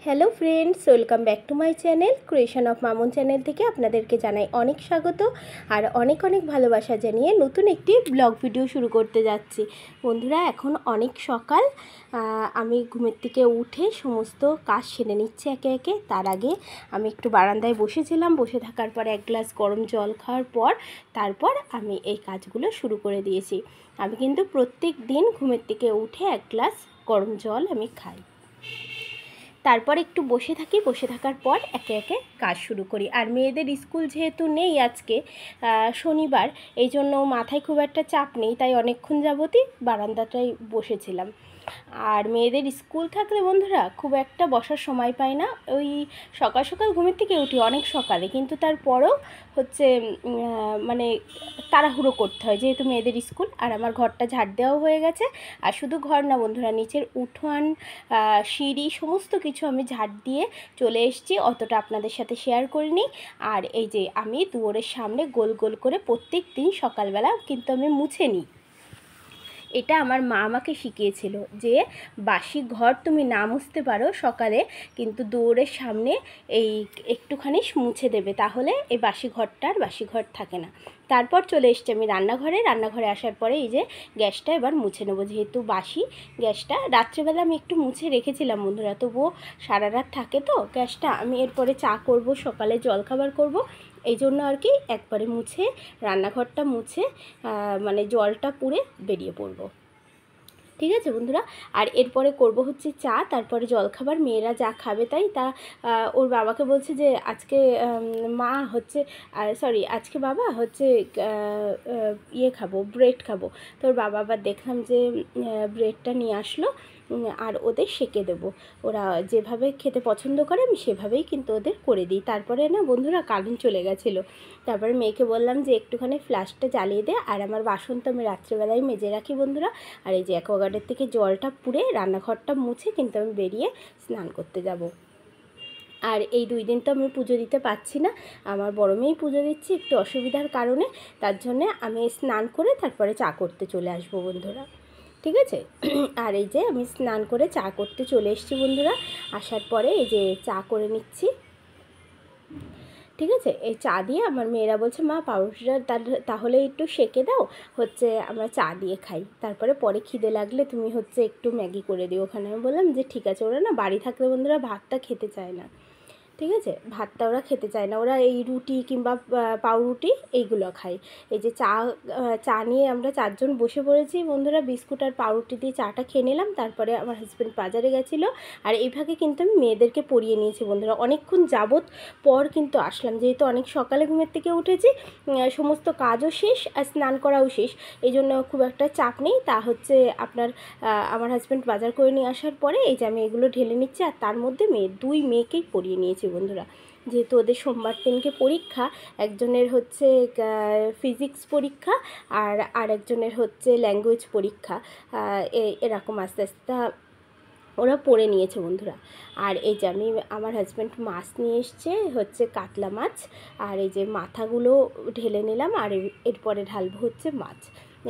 Hello friends, welcome back to my channel creation of Mamun channel থেকে আপনাদেরকে জানাই অনেক স্বাগত আর অনেক অনেক ভালোবাসা জানিয়ে নতুন একটি ব্লগ ভিডিও শুরু করতে যাচ্ছি। বন্ধুরা, এখন অনেক সকাল, আমি ঘুমের থেকে উঠে সমস্ত কাজ সেরে নিচ্ছি একে একে। তার আগে আমি একটু বারান্দায় বসেছিলাম, বসে থাকার পর এক গ্লাস গরম জল খাওয়ার পর তারপর আমি এই কাজগুলো শুরু করে দিয়েছি। আমি কিন্তু প্রত্যেক দিন ঘুমের থেকে উঠে এক গ্লাস গরম জল আমি খাই, তারপর একটু বসে থাকি, বসে থাকার পর একে একে কাজ শুরু করি। আর মেয়েদের স্কুল যেহেতু নেই আজকে শনিবার, এই জন্য মাথায় খুব একটা চাপ নেই, তাই অনেকক্ষণ যাবতই বারান্দাটায় বসেছিলাম। আর মেয়েদের স্কুল থাকলে বন্ধুরা খুব একটা বসার সময় পাই না। ওই সকাল সকাল ঘুমের থেকে উঠি অনেক সকালে, কিন্তু তারপরেও হচ্ছে মানে তাড়াহুড়ো করতে হয় যেহেতু মেয়েদের স্কুল। আর আমার ঘরটা ঝাড় দেওয়াও হয়ে গেছে। আর শুধু ঘর না বন্ধুরা, নিচের উঠোন, সিঁড়ি সমস্ত কিছু আমি ঝাড় দিয়ে চলে এসেছি, অতটা আপনাদের সাথে শেয়ার করিনি। আর এই যে আমি দুয়ারের সামনে গোল গোল করে প্রত্যেক দিন সকালবেলা কিন্তু আমি মুছে নিই। এটা আমার মা আমাকে শিখিয়েছিল যে বাসি ঘর তুমি না মুছতে পারো সকালে, কিন্তু দুয়ারের সামনে এই একটুখানি মুছে দেবে, তাহলে এই বাসি ঘরটা আর বাসি ঘর থাকে না। তারপর চলে এসছি আমি রান্নাঘরে আসার পরে এই যে গ্যাসটা এবার মুছে নেবো, যেহেতু বাসি গ্যাসটা রাত্রেবেলা আমি একটু মুছে রেখেছিলাম বন্ধুরা, তবুও সারা রাত থাকে তো গ্যাসটা। আমি এরপরে চা করব, সকালে জলখাবার করব, এই জন্য আর কি একবারে মুছে রান্নাঘরটা মুছে মানে জলটা পুড়ে বেরিয়ে পড়ব। ঠিক আছে বন্ধুরা। আর এরপরে করব হচ্ছে চা, তারপরে জলখাবার। মেয়েরা যা খাবে তাই তা ওর বাবাকে বলছে যে আজকে মা হচ্ছে সরি আজকে বাবা হচ্ছে ইয়ে খাবো, ব্রেড খাবো। তো ওর বাবা আবার দেখলাম যে ব্রেডটা নিয়ে আসলো, আর ওদের সেঁকে দেবো। ওরা যেভাবে খেতে পছন্দ করে আমি সেভাবেই কিন্তু ওদের করে দিই। তারপরে না বন্ধুরা কারেন্ট চলে গেছিলো, তারপরে মেয়েকে বললাম যে একটুখানি ফ্ল্যাশটা জ্বালিয়ে দে। আর আমার বাসন তো আমি রাত্রেবেলায় মেজে রাখি বন্ধুরা। আর এই যে অ্যাকোয়াগার্ডের থেকে জলটা পুড়ে রান্নাঘরটা মুছে কিন্তু আমি বেরিয়ে স্নান করতে যাব। আর এই 2 দিন তো আমি পুজো দিতে পারছি না, আমার বড় মেয়েই পুজো দিচ্ছি একটু অসুবিধার কারণে, তার জন্যে আমি স্নান করে তারপরে চা করতে চলে আসবো বন্ধুরা। ঠিক আছে। আর এই যে আমি স্নান করে চা করতে চলে এসেছি বন্ধুরা। আসার পরে এই যে চা করে নিচ্ছি। ঠিক আছে, এই চা দিয়ে আমার মেয়েরা বলছে মা পাউরুটিটা তাহলে একটু সেঁকে দাও, হচ্ছে আমরা চা দিয়ে খাই, তারপরে পরে খিদে লাগলে তুমি হচ্ছে একটু ম্যাগি করে দিও ওখানে। আমি বললাম যে ঠিক আছে। ওরা না বাড়ি থাকলে বন্ধুরা ভাতটা খেতে চায় না। ঠিক আছে, ভাতটা ওরা খেতে চায় না, ওরা এই রুটি কিংবা পাউরুটি এইগুলো খায়। এই যে চা নিয়ে আমরা 4 জন বসে পড়েছি বন্ধুরা, বিস্কুট আর পাউরুটি দিয়ে চাটা খেয়ে নিলাম। তারপরে আমার হাজব্যান্ড বাজারে গেছিলো, আর এই ভাগে কিন্তু আমি মেয়েদেরকে পড়িয়ে নিয়েছি বন্ধুরা। অনেকক্ষণ যাবত পর কিন্তু আসলাম, যেহেতু অনেক সকালে ঘুমের থেকে উঠেছি, সমস্ত কাজও শেষ আর স্নান করাও শেষ, এই জন্য খুব একটা চাপ নেই। তা হচ্ছে আপনার আমার হাজব্যান্ড বাজার করে নিয়ে আসার পরে এই যে আমি এগুলো ঢেলে নিচ্ছি, আর তার মধ্যে দুই মেয়েকেই পড়িয়ে নিয়েছি বন্ধুরা, যেহেতু ওদের সোমবার দিনকে পরীক্ষা। একজনের হচ্ছে ফিজিক্স পরীক্ষা, আর একজনের হচ্ছে ল্যাঙ্গুয়েজ পরীক্ষা। এরকম আস্তে আস্তে ওরা পড়ে নিয়েছে বন্ধুরা। আর এই যে আমার হাজব্যান্ড মাছ নিয়ে এসছে, হচ্ছে কাতলা মাছ, আর এই যে মাথাগুলো ঢেলে নিলাম। আর এরপরে ঢালবো হচ্ছে মাছ,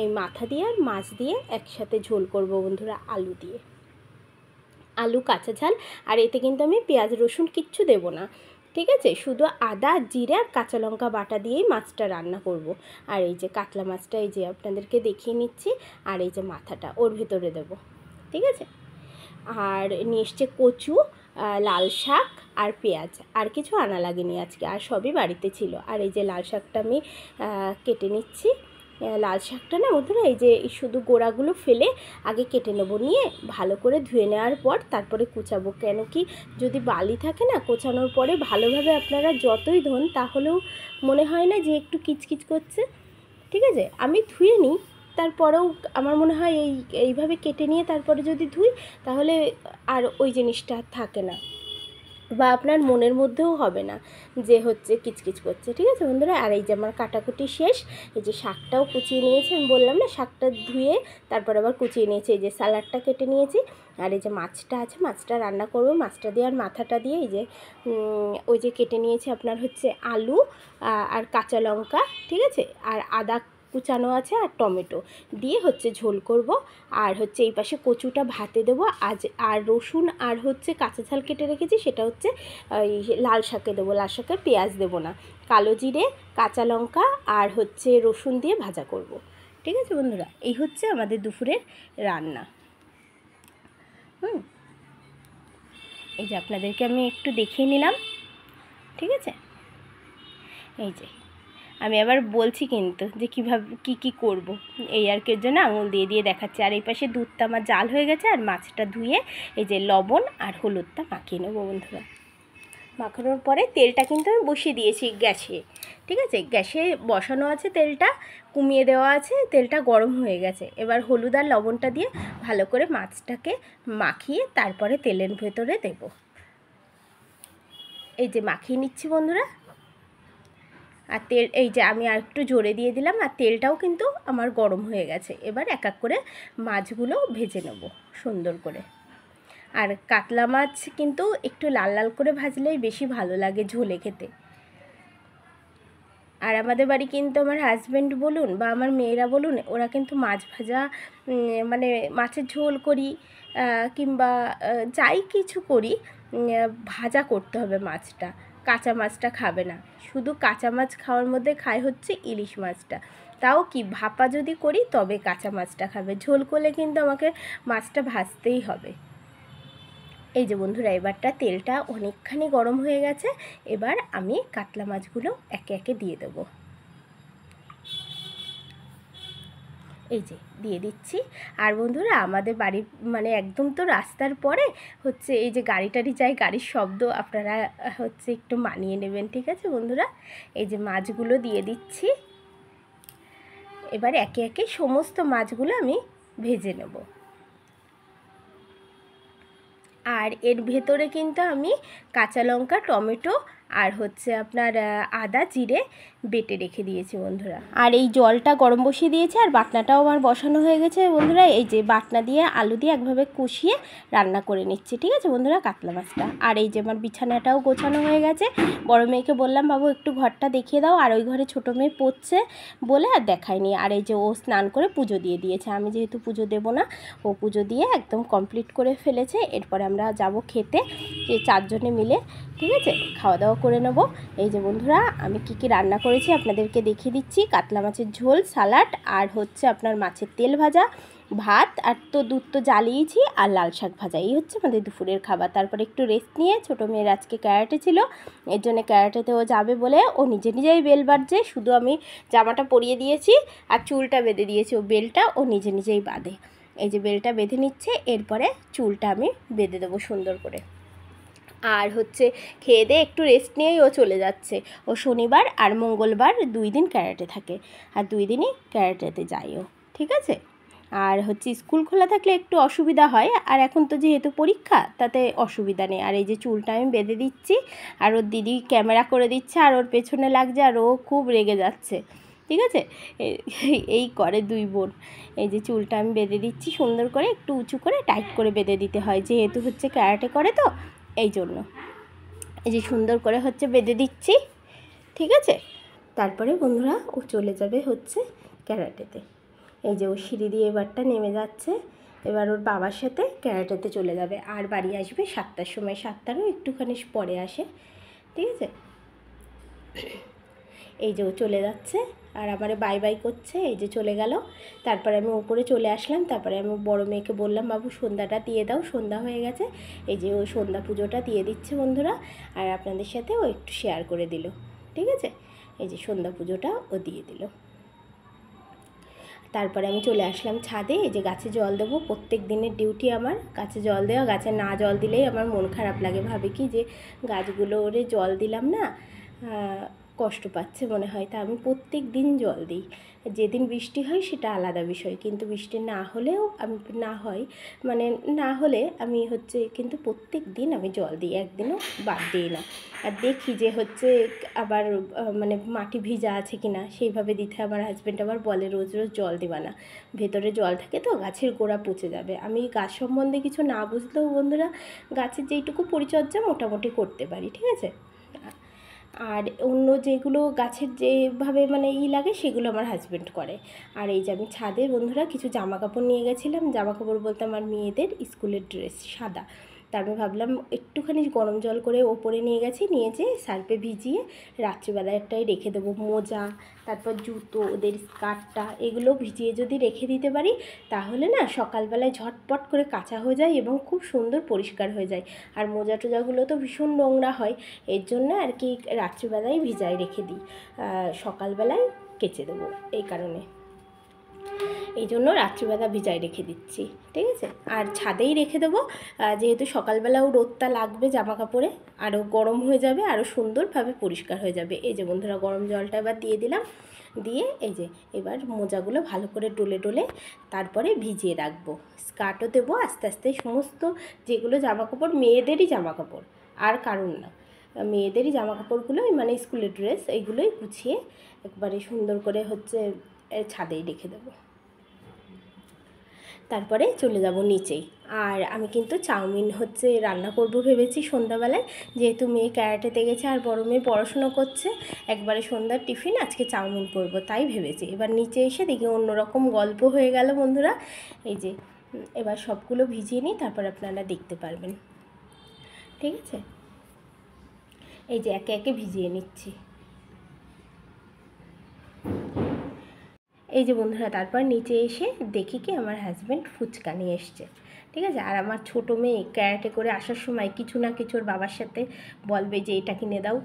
এই মাথা দিয়ে আর মাছ দিয়ে একসাথে ঝোল করব বন্ধুরা, আলু দিয়ে, আলু কাঁচা ঝাল। আর এতে কিন্তু আমি পেঁয়াজ রসুন কিচ্ছু দেবো না। ঠিক আছে, শুধু আদা জিরে আর কাঁচা লঙ্কা বাটা দিয়েই মাছটা রান্না করব। আর এই যে কাতলা মাছটা এই যে আপনাদেরকে দেখিয়ে নিচ্ছি, আর এই যে মাথাটা ওর ভেতরে দেবো। ঠিক আছে। আর নিয়ে এসছে কচু, লাল শাক আর পেঁয়াজ, আর কিছু আনা লাগেনি আজকে, আর সবই বাড়িতে ছিল। আর এই যে লাল শাকটা আমি কেটে নিচ্ছি। লাল শাকটা না বন্ধুরা এই যে শুধু গোড়াগুলো ফেলে আগে কেটে নেবো, নিয়ে ভালো করে ধুয়ে নেওয়ার পর তারপরে কুচাবো। কেন কি যদি বালি থাকে না, কোচানোর পরে ভালোভাবে আপনারা যতই ধোন তাহলেও মনে হয় না যে একটু কিচকিচ করছে। ঠিক আছে, আমি ধুয়ে নিই, তারপরেও আমার মনে হয় এইভাবে কেটে নিয়ে তারপরে যদি ধুই তাহলে আর ওই জিনিসটা থাকে না, বা আপনার মনের মধ্যেও হবে না যে হচ্ছে কিচকিচ করছে। ঠিক আছে বন্ধুরা। আর এই যে আমার কাটাকুটি শেষ, এই যে শাকটাও কুচিয়ে নিয়েছি, আমি বললাম না শাকটা ধুয়ে তারপর আবার কুচিয়ে নিয়েছি। এই যে স্যালাডটা কেটে নিয়েছি, আর এই যে মাছটা আছে, মাছটা রান্না করবো, মাছটা দিয়ে আর মাথাটা দিয়ে এই যে ওই যে কেটে নিয়েছি আপনার হচ্ছে আলু আর কাঁচা লঙ্কা। ঠিক আছে, আর আদা কুচানো আছে আর টমেটো দিয়ে হচ্ছে ঝোল করব। আর হচ্ছে এই পাশে কচুটা ভাতে দেবো আর রসুন আর হচ্ছে কাঁচা ঝাল কেটে রেখেছি, সেটা হচ্ছে লাল শাকে দেবো। লাল শাকে পেঁয়াজ দেবো না, কালো জিরে, কাঁচা লঙ্কা আর হচ্ছে রসুন দিয়ে ভাজা করব। ঠিক আছে বন্ধুরা, এই হচ্ছে আমাদের দুপুরের রান্না। এই যে আপনাদেরকে আমি একটু দেখিয়ে নিলাম। ঠিক আছে, এই যে আমি আবার বলছি কিন্তু যে কীভাবে কী করব, এই আর কের জন্য আঙুল দিয়ে দিয়ে দেখাচ্ছি। আর এই পাশে দুধটা আমার জাল হয়ে গেছে, আর মাছটা ধুয়ে এই যে লবণ আর হলুদটা মাখিয়ে নেবো বন্ধুরা। মাখানোর পরে তেলটা কিন্তু আমি বসিয়ে দিয়েছি গ্যাসে। ঠিক আছে, গ্যাসে বসানো আছে, তেলটা কমিয়ে দেওয়া আছে, তেলটা গরম হয়ে গেছে। এবার হলুদ আর লবণটা দিয়ে ভালো করে মাছটাকে মাখিয়ে তারপরে তেলের ভেতরে দেব। এই যে মাখিয়ে নিচ্ছি বন্ধুরা। আর তেল এই যে আমি আর একটু জোরে দিয়ে দিলাম, আর তেলটাও কিন্তু আমার গরম হয়ে গেছে। এবার এক এক করে মাছগুলো ভেজে নেব সুন্দর করে। আর কাতলা মাছ কিন্তু একটু লাল লাল করে ভাজলেই বেশি ভালো লাগে ঝোলে খেতে। আর আমাদের বাড়ি কিন্তু আমার হাজব্যান্ড বলুন বা আমার মেয়েরা বলুন, ওরা কিন্তু মাছ ভাজা মানে মাছের ঝোল করি কিংবা যাই কিছু করি, ভাজা করতে হবে মাছটা, কাঁচা মাছটা খাবে না। শুধু কাঁচা মাছ খাওয়ার মধ্যে খায় হচ্ছে ইলিশ মাছটা, তাও কি ভাপা যদি করি তবে কাঁচা মাছটা খাবে। ঝোল করলে কিন্তু আমাকে মাছটা ভাজতেই হবে। এই যে বন্ধুরা, এবারটা তেলটা অনেকখানি গরম হয়ে গেছে। এবার আমি কাতলা মাছগুলো একে একে দিয়ে দেবো। এই যে দিয়ে দিচ্ছি। আর বন্ধুরা, আমাদের বাড়ির মানে একদম তো রাস্তার পরে হচ্ছে এই যে গাড়ি টাড়ি যায়, গাড়ির শব্দ আপনারা হচ্ছে একটু মানিয়ে নেবেন। ঠিক আছে বন্ধুরা, এই যে মাছগুলো দিয়ে দিচ্ছি। এবার একে একে সমস্ত মাছগুলো আমি ভেজে নেব। আর এর ভেতরে কিন্তু আমি কাঁচা লঙ্কা, টমেটো আর হচ্ছে আপনার আদা জিরে বেটে রেখে দিয়েছি বন্ধুরা। আর এই জলটা গরম বসিয়ে দিয়েছি, আর বাটনাটাও আমার বসানো হয়ে গেছে বন্ধুরা। এই যে বাটনা দিয়ে আলু দিয়ে একভাবে কষিয়ে রান্না করে নিচ্ছি। ঠিক আছে বন্ধুরা, কাতলা মাছটা। আর এই যে আমার বিছানাটাও গোছানো হয়ে গেছে। বড় মেয়েকে বললাম, বাবু একটু ঘরটা দেখিয়ে দাও, আর ওই ঘরে ছোটো মেয়ে পড়ছে বলে আর দেখায়নি। আর এই যে ও স্নান করে পুজো দিয়ে দিয়েছে, আমি যেহেতু পুজো দেবো না, ও পুজো দিয়ে একদম কমপ্লিট করে ফেলেছে। এরপরে আমরা যাব খেতে, এই চারজনে মিলে। ঠিক আছে, খাওয়া দাওয়া করে নেব। এই যে বন্ধুরা, আমি কি কি রান্না করেছি আপনাদেরকে দেখিয়ে দিচ্ছি। কাতলা মাছের ঝোল, সালাড, আর হচ্ছে আপনার মাছের তেল ভাজা, ভাত, আর তো দুধ তো জ্বালিয়েছি, আর লাল শাক ভাজা। এই হচ্ছে আমাদের দুপুরের খাবার। তারপরে একটু রেস্ট নিয়ে, ছোটো মেয়ের আজকে ক্যারাটে ছিল, এর জন্য ক্যারাটেতেও যাবে বলে ও নিজে নিজেই বেল বাঁধছে। শুধু আমি জামাটা পরিয়ে দিয়েছি আর চুলটা বেঁধে দিয়েছি, ও বেলটা ও নিজে নিজেই বাঁধে। এই যে বেলটা বেঁধে নিচ্ছে, এরপরে চুলটা আমি বেঁধে দেবো সুন্দর করে। আর হচ্ছে খেয়ে দিয়ে একটু রেস্ট নিয়েই ও চলে যাচ্ছে। ও শনিবার আর মঙ্গলবার 2 দিন ক্যারাটে থাকে, আর 2 দিনই ক্যারাটেতে যায় ও। ঠিক আছে, আর হচ্ছে স্কুল খোলা থাকলে একটু অসুবিধা হয়, আর এখন তো যেহেতু পরীক্ষা তাতে অসুবিধা নেই। আর এই যে চুলটা আমি বেঁধে দিচ্ছি, আর ওর দিদি ক্যামেরা করে দিচ্ছে, আর ওর পেছনে লাগছে, আর ও খুব রেগে যাচ্ছে। ঠিক আছে, এই করে 2 বোন। এই যে চুলটা আমি বেঁধে দিচ্ছি সুন্দর করে, একটু উঁচু করে টাইট করে বেঁধে দিতে হয়, যেহেতু হচ্ছে ক্যারাটে করে তো এই জন্য। এই যে সুন্দর করে হচ্ছে বেঁধে দিচ্ছি। ঠিক আছে, তারপরে বন্ধুরা ও চলে যাবে হচ্ছে ক্যারাটেতে। এই যে ও সিঁড়ি দিয়ে এবারটা নেমে যাচ্ছে, এবার ওর বাবার সাথে ক্যারাটেতে চলে যাবে। আর বাড়ি আসবে 7টার সময়, 7টারও একটুখানি পরে আসে। ঠিক আছে, এই যে ও চলে যাচ্ছে, আর আমারে বাই বাই করছে। এই যে চলে গেল। তারপরে আমি উপরে চলে আসলাম। তারপরে আমি বড় মেয়েকে বললাম, বাবু সন্ধ্যাটা দিয়ে দাও, সন্ধ্যা হয়ে গেছে। এই যে ও সন্ধ্যা পুজোটা দিয়ে দিচ্ছে বন্ধুরা, আর আপনাদের সাথে ও একটু শেয়ার করে দিল। ঠিক আছে, এই যে সন্ধ্যা পুজোটা ও দিয়ে দিল। তারপরে আমি চলে আসলাম ছাদে। এই যে গাছে জল দেবো, প্রত্যেক দিনের ডিউটি আমার গাছে জল দেওয়া। গাছে না জল দিলেই আমার মন খারাপ লাগে, ভাবে কি যে গাছগুলোরে জল দিলাম না, কষ্ট পাচ্ছে মনে হয়। তা আমি প্রত্যেক দিন জল দিই। যেদিন বৃষ্টি হয় সেটা আলাদা বিষয়, কিন্তু বৃষ্টি না হলেও আমি না হলে আমি হচ্ছে কিন্তু প্রত্যেক দিন আমি জল দিই, একদিনও বাদ দিই না। আর দেখি যে হচ্ছে আবার মানে মাটি ভিজা আছে কি না, সেইভাবে দিতে। আমার হাজব্যান্ড আবার বলে, রোজ রোজ জল দিবা না, ভেতরে জল থাকে তো গাছের গোড়া পচে যাবে। আমি গাছ সম্বন্ধে কিছু না বুঝলেও বন্ধুরা গাছের যেইটুকু পরিচর্যা মোটামুটি করতে পারি। ঠিক আছে, আর অন্য যেগুলো গাছের যেভাবে মানে লাগে সেগুলো আমার হাজব্যান্ড করে। আর এই যে আমি ছাদে বন্ধুরা কিছু জামা কাপড় নিয়ে গেছিলাম, জামা কাপড় বলতে আমার মেয়েদের স্কুলের ড্রেস সাদা। তার আমি ভাবলাম একটুখানি গরম জল করে ওপরে নিয়ে গেছি, নিয়ে যেয়ে সার্ফে ভিজিয়ে রাত্রিবেলাটাই রেখে দেবো। মোজা, তারপর জুতো, ওদের স্কার্টটা, এগুলো ভিজিয়ে যদি রেখে দিতে পারি তাহলে না সকালবেলায় ঝটপট করে কাচা হয়ে যায় এবং খুব সুন্দর পরিষ্কার হয়ে যায়। আর মোজা টোজাগুলো তো ভীষণ নোংরা হয়, এর জন্য আর কি রাত্রিবেলায় ভিজায় রেখে দিই, সকালবেলায় কেচে দেবো, এই কারণে এই জন্য রাত্রিবেলা ভিজায় রেখে দিচ্ছি, ঠিক আছে। আর ছাদেই রেখে দেবো, যেহেতু সকালবেলাও রোদটা লাগবে জামা কাপড়ে, আরও গরম হয়ে যাবে, আরও সুন্দরভাবে পরিষ্কার হয়ে যাবে। এই যে বন্ধুরা গরম জলটা এবার দিয়ে দিলাম, দিয়ে এই যে এবার মোজাগুলো ভালো করে ডলে ডলে তারপরে ভিজিয়ে রাখবো। স্কার্টও দেবো আস্তে আস্তে, সমস্ত যেগুলো জামা কাপড় মেয়েদেরই জামা কাপড়, আর কারণ না, মেয়েদেরই জামা কাপড়গুলোই মানে স্কুলের ড্রেস, এইগুলোই গুছিয়ে একবারে সুন্দর করে ছাদেই রেখে দেবো। তারপরে চলে যাব নিচেই। আর আমি কিন্তু চাউমিন রান্না করব ভেবেছি সন্ধ্যাবেলায়, যেহেতু মেয়ে ক্যারাটেতে গেছে আর বড় মেয়ে পড়াশুনো করছে, একবারে সন্ধ্যার টিফিন আজকে চাউমিন করব তাই ভেবেছি। এবার নিচে এসে দেখি অন্যরকম গল্প হয়ে গেল বন্ধুরা। এই যে এবার সবগুলো ভিজিয়ে নিই, তারপর আপনারা দেখতে পারবেন, ঠিক আছে। এই যে একে একে ভিজিয়ে নিচ্ছি। এই যে বন্ধুরা তারপর নিচে এসে দেখি কি আমার হাজব্যান্ড ফুচকা নিয়ে এসছে, ঠিক আছে। আর আমার ছোটো মেয়ে ক্যারাটে করে আসার সময় কিছু না কিছু ওর বাবার সাথে বলবে যে এটা কিনে দাও,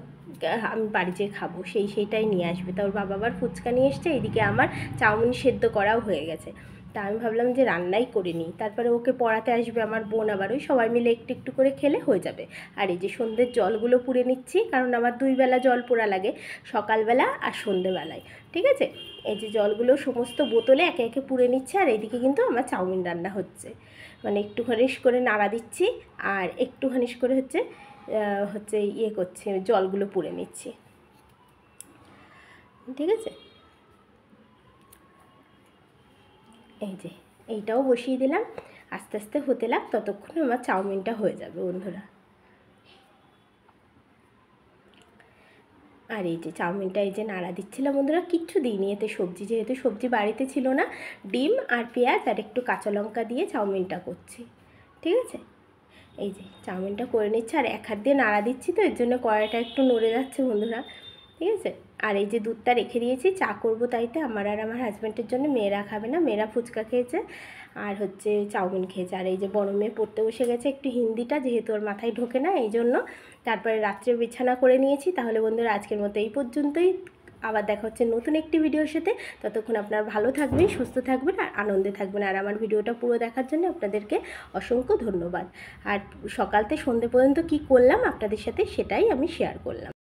আমি বাড়ি যেয়ে খাবো, সেইটাই নিয়ে আসবে। তা ওর বাবা আবার ফুচকা নিয়ে এসছে, এদিকে আমার চাউমিন সেদ্ধ করাও হয়ে গেছে। তা আমি ভাবলাম যে রান্নাই করে নিই, তারপরে ওকে পড়াতে আসবে আমার বোন, আবার ওই সবাই মিলে একটু একটু করে খেলে হয়ে যাবে। আর এই যে সন্ধ্যের জলগুলো পুড়ে নিচ্ছি, কারণ আমার 2 বেলা জল পোড়া লাগে, সকালবেলা আর সন্ধ্যেবেলায়, ঠিক আছে। এই যে জলগুলো সমস্ত বোতলে একে একে পুড়ে নিচ্ছে, আর এইদিকে কিন্তু আমার চাউমিন রান্না হচ্ছে, মানে একটুখানি করে নাড়া দিচ্ছি আর একটুখানি করে করছি, জলগুলো পুড়ে নিচ্ছি, ঠিক আছে। এই যে এইটাও বসিয়ে দিলাম, আস্তে আস্তে হতে লাগ, ততক্ষণে আমার চাউমিনটা হয়ে যাবে বন্ধুরা। আর এই যে চাউমিনটা এই যে নাড়া দিচ্ছিলাম বন্ধুরা, কিচ্ছু দিইনি এতে সবজি, যেহেতু সবজি বাড়িতে ছিল না, ডিম আর পেঁয়াজ আর একটু কাঁচা লঙ্কা দিয়ে চাউমিনটা করছি, ঠিক আছে। এই যে চাউমিনটা করে নিচ্ছে, আর এক হাত দিয়ে নাড়া দিচ্ছি, তো এর জন্য কড়াইটা একটু নড়ে যাচ্ছে বন্ধুরা, ঠিক আছে। আর এই যে দুধটা রেখে দিয়েছি, চা করবো তাইতে, আমার আর আমার হাজব্যান্ডের জন্য, মেয়েরা খাবে না, মেয়েরা ফুচকা খেয়েছে আর চাউমিন খেয়েছে। আর এই যে বড় মেয়ে পড়তে বসে গেছে, একটু হিন্দিটা যেহেতু ওর মাথায় ঢোকে না এই জন্য। তারপরে রাত্রে বিছানা করে নিয়েছি। তাহলে বন্ধুরা আজকের মতো এই পর্যন্তই, আবার দেখা হচ্ছে নতুন একটি ভিডিওর সাথে। ততক্ষণ আপনারা ভালো থাকবেন, সুস্থ থাকবেন আর আনন্দে থাকবেন। আর আমার ভিডিওটা পুরো দেখার জন্য আপনাদেরকে অসংখ্য ধন্যবাদ। আর সকাল থেকে সন্ধে পর্যন্ত কি করলাম আপনাদের সাথে সেটাই আমি শেয়ার করলাম।